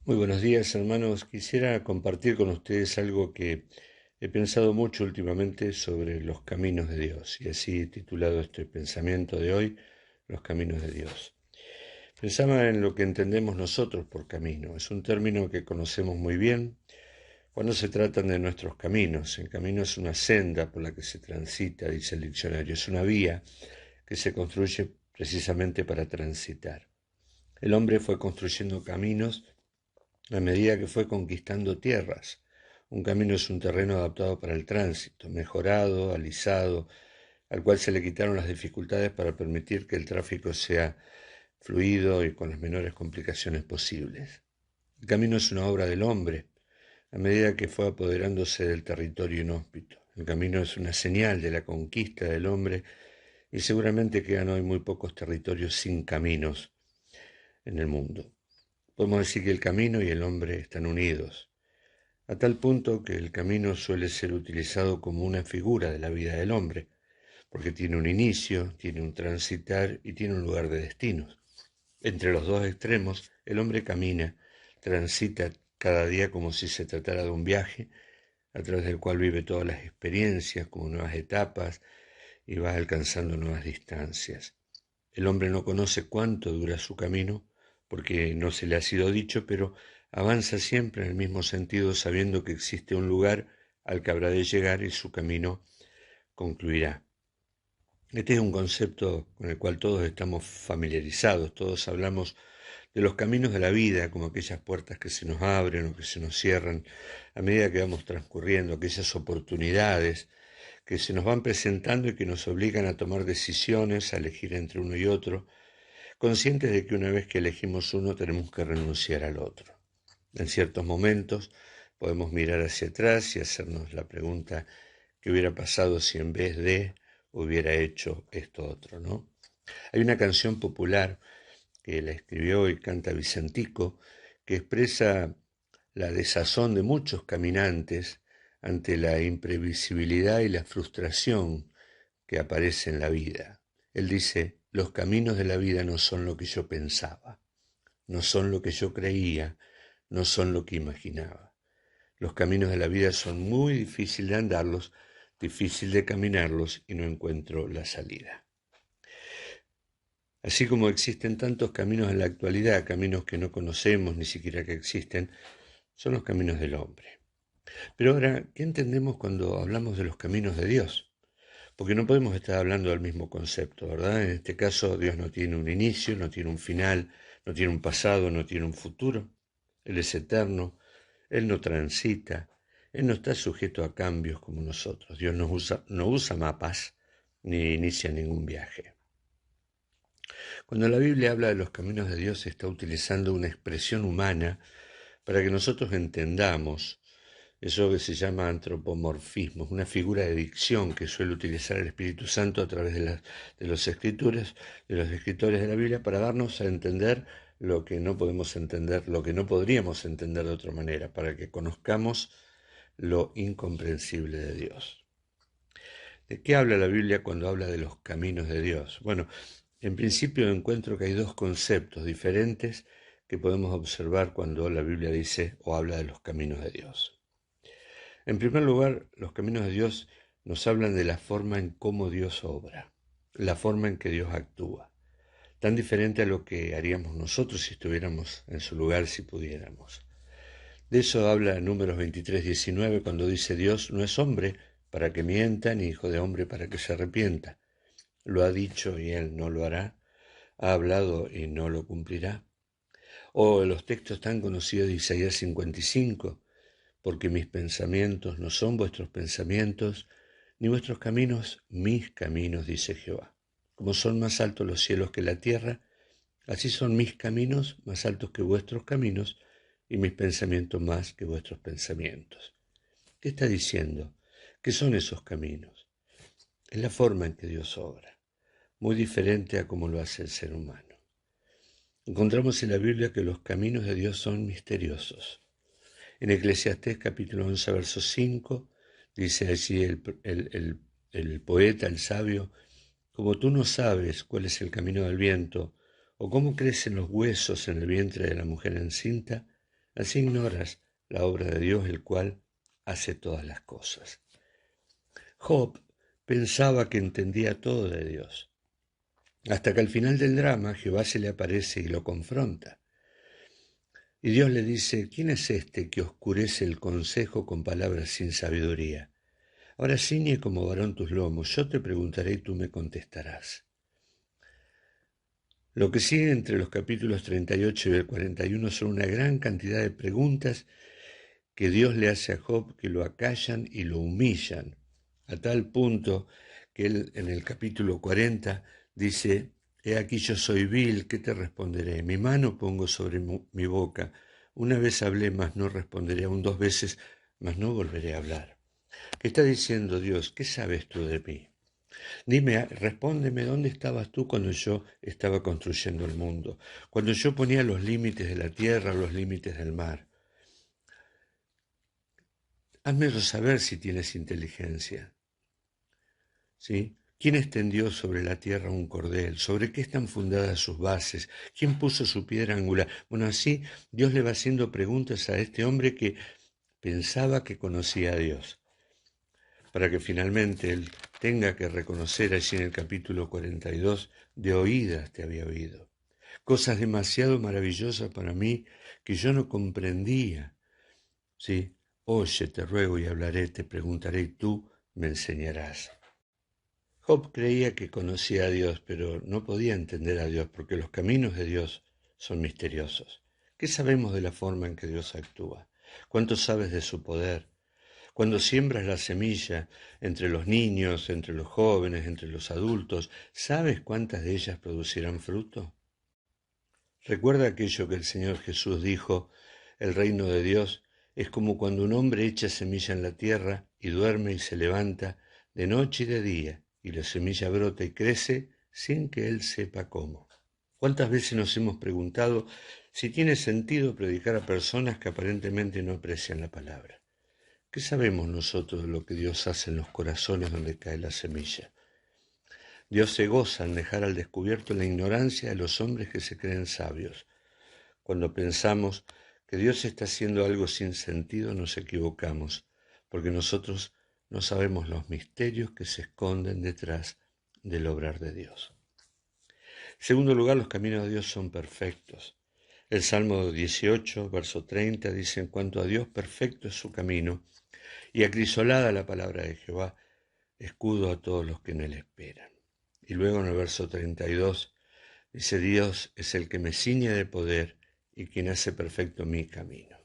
Muy buenos días, hermanos. Quisiera compartir con ustedes algo que he pensado mucho últimamente sobre los caminos de Dios, y así he titulado este pensamiento de hoy, Los caminos de Dios. Pensaba en lo que entendemos nosotros por camino. Es un término que conocemos muy bien cuando se tratan de nuestros caminos. El camino es una senda por la que se transita, dice el diccionario. Es una vía que se construye precisamente para transitar. El hombre fue construyendo caminos a medida que fue conquistando tierras. Un camino es un terreno adaptado para el tránsito, mejorado, alisado, al cual se le quitaron las dificultades para permitir que el tráfico sea fluido y con las menores complicaciones posibles. El camino es una obra del hombre, a medida que fue apoderándose del territorio inhóspito. El camino es una señal de la conquista del hombre y seguramente quedan hoy muy pocos territorios sin caminos en el mundo. Podemos decir que el camino y el hombre están unidos, a tal punto que el camino suele ser utilizado como una figura de la vida del hombre, porque tiene un inicio, tiene un transitar y tiene un lugar de destino. Entre los dos extremos, el hombre camina, transita cada día como si se tratara de un viaje, a través del cual vive todas las experiencias como nuevas etapas y va alcanzando nuevas distancias. El hombre no conoce cuánto dura su camino, porque no se le ha sido dicho, pero avanza siempre en el mismo sentido, sabiendo que existe un lugar al que habrá de llegar y su camino concluirá. Este es un concepto con el cual todos estamos familiarizados, todos hablamos de los caminos de la vida, como aquellas puertas que se nos abren o que se nos cierran a medida que vamos transcurriendo, aquellas oportunidades que se nos van presentando y que nos obligan a tomar decisiones, a elegir entre uno y otro, conscientes de que una vez que elegimos uno tenemos que renunciar al otro. En ciertos momentos podemos mirar hacia atrás y hacernos la pregunta: ¿qué hubiera pasado si en vez de hubiera hecho esto otro, no? Hay una canción popular que la escribió y canta Vicentico, que expresa la desazón de muchos caminantes ante la imprevisibilidad y la frustración que aparece en la vida. Él dice: los caminos de la vida no son lo que yo pensaba, no son lo que yo creía, no son lo que imaginaba. Los caminos de la vida son muy difíciles de andarlos, difícil de caminarlos y no encuentro la salida. Así como existen tantos caminos en la actualidad, caminos que no conocemos ni siquiera que existen, son los caminos del hombre. Pero ahora, ¿qué entendemos cuando hablamos de los caminos de Dios? Porque no podemos estar hablando del mismo concepto, ¿verdad? En este caso, Dios no tiene un inicio, no tiene un final, no tiene un pasado, no tiene un futuro. Él es eterno, Él no transita, Él no está sujeto a cambios como nosotros. Dios no usa mapas ni inicia ningún viaje. Cuando la Biblia habla de los caminos de Dios, está utilizando una expresión humana para que nosotros entendamos eso que se llama antropomorfismo, una figura de dicción que suele utilizar el Espíritu Santo a través de los escritores, de los escritores de la Biblia, para darnos a entender lo que no podemos entender, lo que no podríamos entender de otra manera, para que conozcamos lo incomprensible de Dios. ¿De qué habla la Biblia cuando habla de los caminos de Dios? Bueno, en principio encuentro que hay dos conceptos diferentes que podemos observar cuando la Biblia dice o habla de los caminos de Dios. En primer lugar, los caminos de Dios nos hablan de la forma en cómo Dios obra, la forma en que Dios actúa, tan diferente a lo que haríamos nosotros si estuviéramos en su lugar, si pudiéramos. De eso habla Números 23:19, cuando dice: Dios no es hombre para que mienta, ni hijo de hombre para que se arrepienta. Lo ha dicho y él no lo hará, ha hablado y no lo cumplirá. O los textos tan conocidos de Isaías 55, porque mis pensamientos no son vuestros pensamientos, ni vuestros caminos mis caminos, dice Jehová. Como son más altos los cielos que la tierra, así son mis caminos más altos que vuestros caminos, y mis pensamientos más que vuestros pensamientos. ¿Qué está diciendo? ¿Qué son esos caminos? Es la forma en que Dios obra, muy diferente a como lo hace el ser humano. Encontramos en la Biblia que los caminos de Dios son misteriosos. En Eclesiastés capítulo 11, verso 5, dice allí el poeta, el sabio: como tú no sabes cuál es el camino del viento, o cómo crecen los huesos en el vientre de la mujer encinta, Así ignoras la obra de Dios, el cual hace todas las cosas. Job pensaba que entendía todo de Dios, hasta que al final del drama Jehová se le aparece y lo confronta. Y Dios le dice: ¿quién es este que oscurece el consejo con palabras sin sabiduría? Ahora ciñe como varón tus lomos, yo te preguntaré y tú me contestarás. Lo que sigue entre los capítulos 38 y el 41 son una gran cantidad de preguntas que Dios le hace a Job, que lo acallan y lo humillan, a tal punto que él en el capítulo 40 dice: he aquí yo soy vil, ¿qué te responderé? Mi mano pongo sobre mi boca, una vez hablé, mas no responderé, aún 2 veces, mas no volveré a hablar. ¿Qué está diciendo Dios? ¿Qué sabes tú de mí? Dime, respóndeme, ¿dónde estabas tú cuando yo estaba construyendo el mundo? Cuando yo ponía los límites de la tierra, los límites del mar. Házmelo saber si tienes inteligencia. ¿Sí? ¿Quién extendió sobre la tierra un cordel? ¿Sobre qué están fundadas sus bases? ¿Quién puso su piedra angular? Bueno, así Dios le va haciendo preguntas a este hombre que pensaba que conocía a Dios, para que finalmente él tenga que reconocer allí en el capítulo 42, de oídas te había oído. Cosas demasiado maravillosas para mí que yo no comprendía. ¿Sí? Oye, te ruego y hablaré, te preguntaré y tú me enseñarás. Job creía que conocía a Dios, pero no podía entender a Dios porque los caminos de Dios son misteriosos. ¿Qué sabemos de la forma en que Dios actúa? ¿Cuánto sabes de su poder? Cuando siembras la semilla entre los niños, entre los jóvenes, entre los adultos, ¿sabes cuántas de ellas producirán fruto? Recuerda aquello que el Señor Jesús dijo: el reino de Dios es como cuando un hombre echa semilla en la tierra y duerme y se levanta de noche y de día, y la semilla brota y crece sin que él sepa cómo. ¿Cuántas veces nos hemos preguntado si tiene sentido predicar a personas que aparentemente no aprecian la palabra? ¿Qué sabemos nosotros de lo que Dios hace en los corazones donde cae la semilla? Dios se goza en dejar al descubierto la ignorancia de los hombres que se creen sabios. Cuando pensamos que Dios está haciendo algo sin sentido, nos equivocamos, porque nosotros no sabemos los misterios que se esconden detrás del obrar de Dios. En segundo lugar, los caminos de Dios son perfectos. El Salmo 18, verso 30 dice: en cuanto a Dios, perfecto es su camino, y acrisolada la palabra de Jehová, escudo a todos los que en él esperan. Y luego en el verso 32 dice: Dios es el que me ciñe de poder y quien hace perfecto mi camino.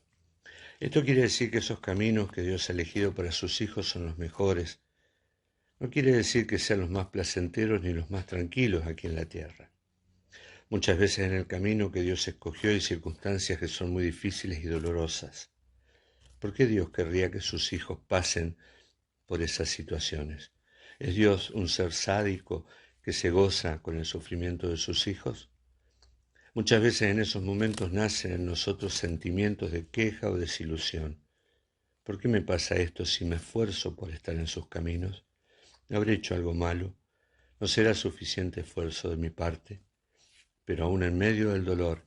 Esto quiere decir que esos caminos que Dios ha elegido para sus hijos son los mejores. No quiere decir que sean los más placenteros ni los más tranquilos aquí en la tierra. Muchas veces en el camino que Dios escogió hay circunstancias que son muy difíciles y dolorosas. ¿Por qué Dios querría que sus hijos pasen por esas situaciones? ¿Es Dios un ser sádico que se goza con el sufrimiento de sus hijos? Muchas veces en esos momentos nacen en nosotros sentimientos de queja o desilusión. ¿Por qué me pasa esto si me esfuerzo por estar en sus caminos? ¿Habré hecho algo malo? ¿No será suficiente esfuerzo de mi parte? Pero aún en medio del dolor,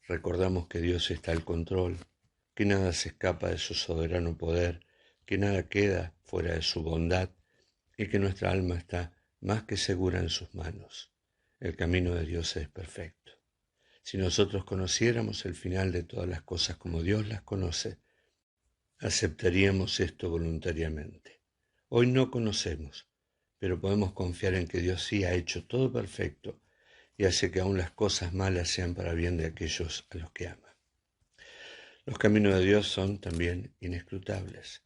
recordamos que Dios está al control, que nada se escapa de su soberano poder, que nada queda fuera de su bondad y que nuestra alma está más que segura en sus manos. El camino de Dios es perfecto. Si nosotros conociéramos el final de todas las cosas como Dios las conoce, aceptaríamos esto voluntariamente. Hoy no conocemos, pero podemos confiar en que Dios sí ha hecho todo perfecto y hace que aún las cosas malas sean para bien de aquellos a los que ama. Los caminos de Dios son también inescrutables.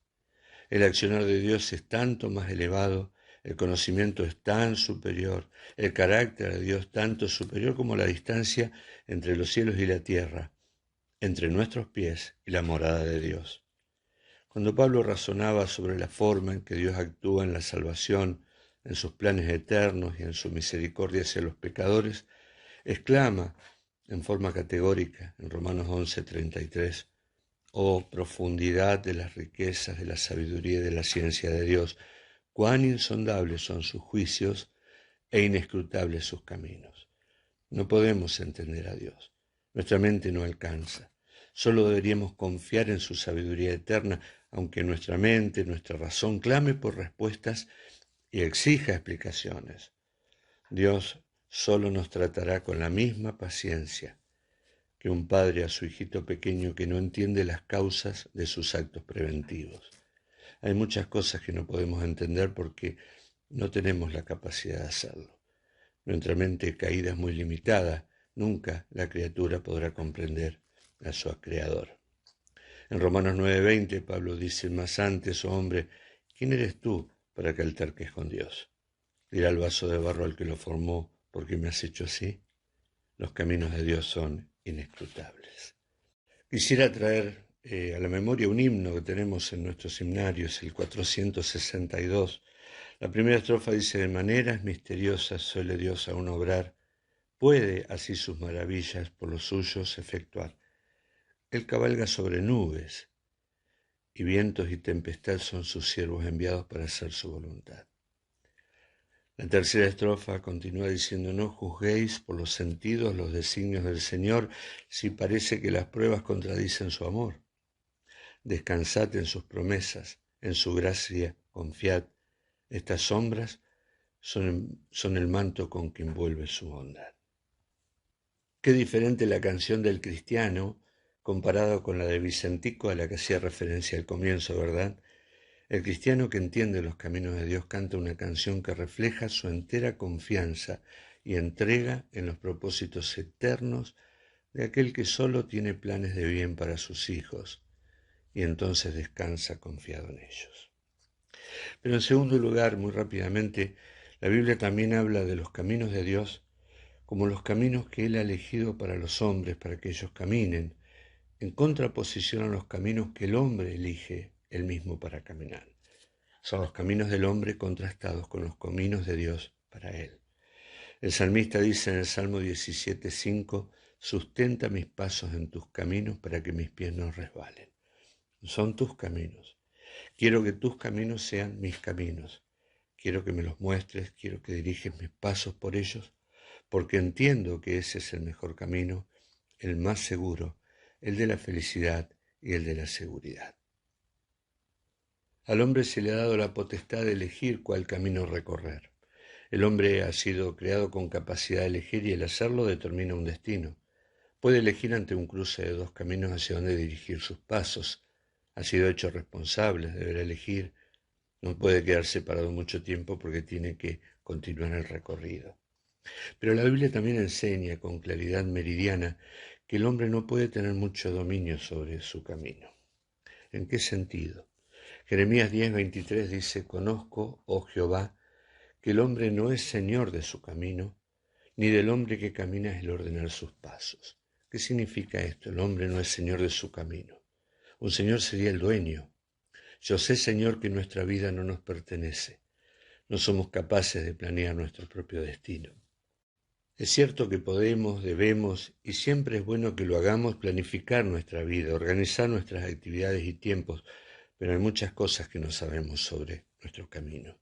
El accionar de Dios es tanto más elevado, el conocimiento es tan superior, el carácter de Dios tanto superior como la distancia entre los cielos y la tierra, entre nuestros pies y la morada de Dios. Cuando Pablo razonaba sobre la forma en que Dios actúa en la salvación, en sus planes eternos y en su misericordia hacia los pecadores, exclama en forma categórica en Romanos 11:33, oh profundidad de las riquezas, de la sabiduría y de la ciencia de Dios, cuán insondables son sus juicios e inescrutables sus caminos. No podemos entender a Dios, nuestra mente no alcanza. Solo deberíamos confiar en su sabiduría eterna, aunque nuestra mente, nuestra razón clame por respuestas y exija explicaciones. Dios solo nos tratará con la misma paciencia que un padre a su hijito pequeño que no entiende las causas de sus actos preventivos. Hay muchas cosas que no podemos entender porque no tenemos la capacidad de hacerlo. Nuestra mente caída es muy limitada. Nunca la criatura podrá comprender a su Creador. En Romanos 9:20, Pablo dice más antes: oh hombre, ¿quién eres tú para que alterques con Dios? Dirá el vaso de barro al que lo formó: ¿por qué me has hecho así? Los caminos de Dios son inescrutables. Quisiera traer a la memoria un himno que tenemos en nuestros himnarios, el 462. La primera estrofa dice: de maneras misteriosas suele Dios aún obrar, puede así sus maravillas por los suyos efectuar. Él cabalga sobre nubes, y vientos y tempestad son sus siervos enviados para hacer su voluntad. La tercera estrofa continúa diciendo: no juzguéis por los sentidos los designios del Señor, si parece que las pruebas contradicen su amor. Descansad en sus promesas, en su gracia confiad. Estas sombras son el manto con que envuelve su bondad. Qué diferente la canción del cristiano comparado con la de Vicentico, a la que hacía referencia al comienzo, ¿verdad? El cristiano que entiende los caminos de Dios canta una canción que refleja su entera confianza y entrega en los propósitos eternos de aquel que solo tiene planes de bien para sus hijos y entonces descansa confiado en ellos. Pero en segundo lugar, muy rápidamente, la Biblia también habla de los caminos de Dios como los caminos que Él ha elegido para los hombres, para que ellos caminen, en contraposición a los caminos que el hombre elige él mismo para caminar. Son los caminos del hombre contrastados con los caminos de Dios para él. El salmista dice en el Salmo 17:5: sustenta mis pasos en tus caminos para que mis pies no resbalen. Son tus caminos. Quiero que tus caminos sean mis caminos. Quiero que me los muestres, quiero que diriges mis pasos por ellos, porque entiendo que ese es el mejor camino, el más seguro, el de la felicidad y el de la seguridad. Al hombre se le ha dado la potestad de elegir cuál camino recorrer. El hombre ha sido creado con capacidad de elegir y el hacerlo determina un destino. Puede elegir ante un cruce de dos caminos hacia dónde dirigir sus pasos. Ha sido hecho responsable, deberá elegir. No puede quedarse parado mucho tiempo porque tiene que continuar el recorrido. Pero la Biblia también enseña con claridad meridiana que el hombre no puede tener mucho dominio sobre su camino. ¿En qué sentido? Jeremías 10:23 dice: conozco, oh Jehová, que el hombre no es señor de su camino, ni del hombre que camina el ordenar sus pasos. ¿Qué significa esto? El hombre no es señor de su camino. Un señor sería el dueño. Yo sé, Señor, que nuestra vida no nos pertenece. No somos capaces de planear nuestro propio destino. Es cierto que podemos, debemos, y siempre es bueno que lo hagamos, planificar nuestra vida, organizar nuestras actividades y tiempos, pero hay muchas cosas que no sabemos sobre nuestro camino.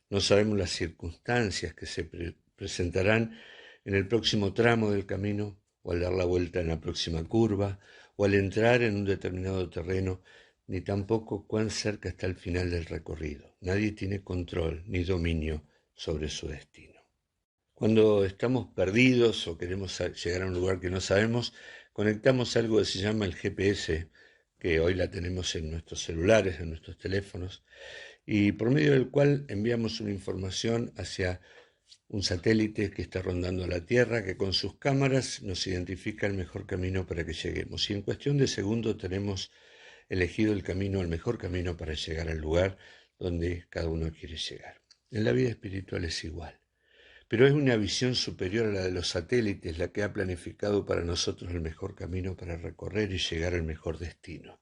No sabemos las circunstancias que se presentarán en el próximo tramo del camino, o al dar la vuelta en la próxima curva, o al entrar en un determinado terreno, ni tampoco cuán cerca está el final del recorrido. Nadie tiene control ni dominio sobre su destino. Cuando estamos perdidos o queremos llegar a un lugar que no sabemos, conectamos algo que se llama el GPS, que hoy la tenemos en nuestros celulares, en nuestros teléfonos, y por medio del cual enviamos una información hacia un satélite que está rondando la Tierra, que con sus cámaras nos identifica el mejor camino para que lleguemos. Y en cuestión de segundos tenemos elegido el camino, el mejor camino para llegar al lugar donde cada uno quiere llegar. En la vida espiritual es igual. Pero es una visión superior a la de los satélites la que ha planificado para nosotros el mejor camino para recorrer y llegar al mejor destino.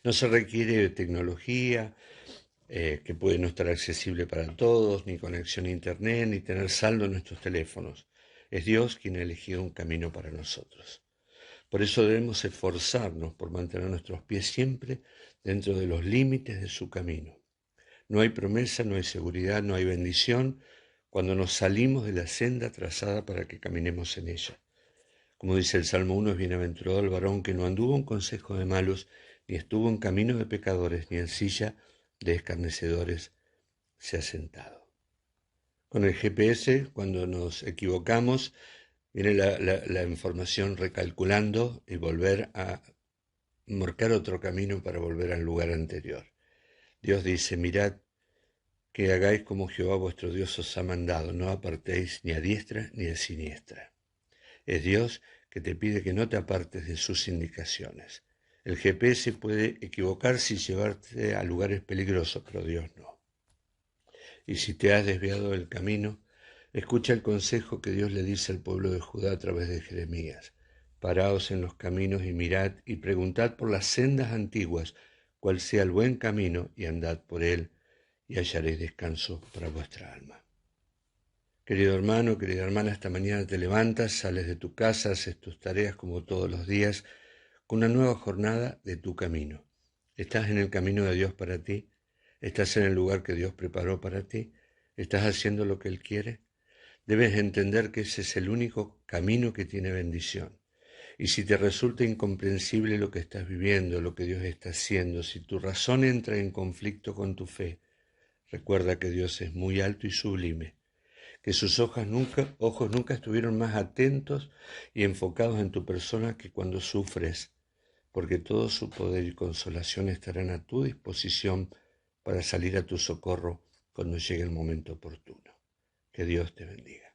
No se requiere de tecnología, que puede no estar accesible para todos, ni conexión a internet, ni tener saldo en nuestros teléfonos. Es Dios quien ha elegido un camino para nosotros. Por eso debemos esforzarnos por mantener nuestros pies siempre dentro de los límites de su camino. No hay promesa, no hay seguridad, no hay bendición cuando nos salimos de la senda trazada para que caminemos en ella. Como dice el Salmo 1, es bienaventurado el varón que no anduvo en consejo de malos, ni estuvo en camino de pecadores, ni en silla de escarnecedores se ha sentado. Con el GPS, cuando nos equivocamos, viene la información recalculando y volver a marcar otro camino para volver al lugar anterior. Dios dice, mirad que hagáis como Jehová vuestro Dios os ha mandado, no apartéis ni a diestra ni a siniestra. Es Dios que te pide que no te apartes de sus indicaciones. El GPS puede equivocarse y llevarte a lugares peligrosos, pero Dios no. Y si te has desviado del camino, escucha el consejo que Dios le dice al pueblo de Judá a través de Jeremías. Paraos en los caminos y mirad y preguntad por las sendas antiguas cuál sea el buen camino y andad por él y hallaréis descanso para vuestra alma. Querido hermano, querida hermana, esta mañana te levantas, sales de tu casa, haces tus tareas como todos los días, con una nueva jornada de tu camino. ¿Estás en el camino de Dios para ti? ¿Estás en el lugar que Dios preparó para ti? ¿Estás haciendo lo que Él quiere? Debes entender que ese es el único camino que tiene bendición. Y si te resulta incomprensible lo que estás viviendo, lo que Dios está haciendo, si tu razón entra en conflicto con tu fe, recuerda que Dios es muy alto y sublime, que sus ojos nunca estuvieron más atentos y enfocados en tu persona que cuando sufres, porque todo su poder y consolación estarán a tu disposición para salir a tu socorro cuando llegue el momento oportuno. Que Dios te bendiga.